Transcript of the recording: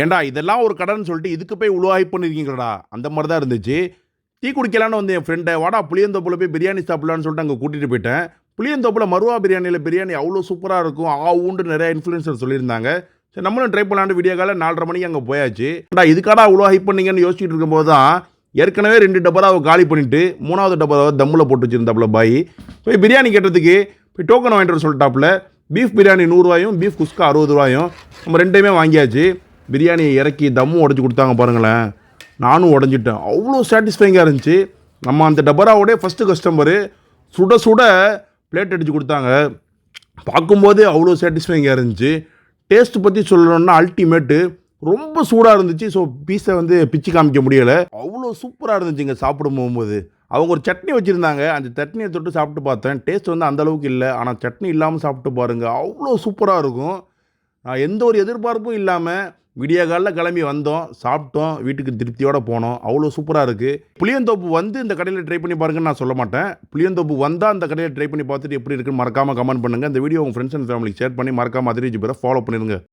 ஏன்டா இதெல்லாம் ஒரு கடைன்னு சொல்லிட்டு இதுக்கு போய் இவ்வளோ ஹைப் பண்ணியிருக்கீங்களா? அந்த மாரி தான் இருந்துச்சு. டீ குடிக்கலான்னு வந்து என் ஃப்ரெண்ட வாடா புளியந்தோப்புல போய் பிரியாணி சாப்பிடலான்னு சொல்லிட்டு அங்க கூட்டிட்டு போயிட்டேன். புளியந்தோப்புல மருவா பிரியாணியில பிரியாணி அவ்வளோ சூப்பரா இருக்கும். ஊன்ட்டு நெறைய இன்ஃப்ளூயன்சர் சொல்லியிருந்தாங்க. சரி நம்மளும் ட்ரை பண்ணலான்னு விடிய காலைல 4:30 மணிக்கு அங்க போயாச்சு. ஏன்டா இதுக்காடா இவ்வளோ ஹைப் பண்ணீங்கன்னு யோசிச்சுட்டு இருக்கும்போது தான், ஏற்கனவே 2 டபராவ காலி பண்ணிட்டு 3வது டபராவ தம்முல போட்டு வச்சிருந்தாப்புல பாய். போய் பிரியாணி கேட்டதுக்கு போய் டோக்கன் வாங்கிட்டு வர சொல்லிட்டாப்புல. பீஃப் பிரியாணி ரூ. 100 பீஃப் குஸ்கா ரூ. 60 நம்ம 2யுமே வாங்கியாச்சு. பிரியாணியை இறக்கி தம்மும் உடச்சி கொடுத்தாங்க பாருங்களேன். நானும் உடஞ்சிட்டேன். அவ்வளோ சாட்டிஸ்ஃபைங்காக இருந்துச்சு. நம்ம அந்த டபராவோடைய ஃபஸ்ட்டு கஸ்டமரு சுட சுட பிளேட் அடித்து கொடுத்தாங்க. பார்க்கும்போது அவ்வளோ சாட்டிஸ்ஃபைங்காக இருந்துச்சு. டேஸ்ட் பற்றி சொல்லணும்னா அல்டிமேட்டு. ரொம்ப சூடாக இருந்துச்சு. ஸோ பீஸை வந்து பிச்சு காமிக்க முடியலை. அவ்வளோ சூப்பராக இருந்துச்சுங்க சாப்பிடும் போகும்போது. அவங்க ஒரு சட்னி வச்சுருந்தாங்க. அந்த சட்னியை தொட்டு சாப்பிட்டு பார்த்தேன். டேஸ்ட் வந்து அந்தளவுக்கு இல்லை. ஆனால் சட்னி இல்லாமல் சாப்பிட்டு பாருங்கள், அவ்வளோ சூப்பராக இருக்கும். எந்த ஒரு எதிர்பார்ப்பும் இல்லாமல் விடிய காலில் கிளம்பி வந்தோம், சாப்பிட்டோம், வீட்டுக்கு திருப்தியோடு போனோம். அவ்வளோ சூப்பராக இருக்குது. புளியந்தோப்பு வந்து இந்த கடையில் ட்ரை பண்ணி பாருங்கன்னு நான் சொல்ல மாட்டேன். புளியந்தோப்பு வந்தால் அந்த கடையில் ட்ரை பண்ணி பார்த்துட்டு எப்படி இருக்குன்னு மறக்காமல் கமெண்ட் பண்ணுங்கள். இந்த வீடியோ உங்கள் ஃப்ரெண்ட்ஸ் அண்ட் ஃபேமிலிக்கு ஷேர் பண்ணி மறக்காமல் அதிரீஜ் பேரை ஃபாலோ பண்ணிடுங்க.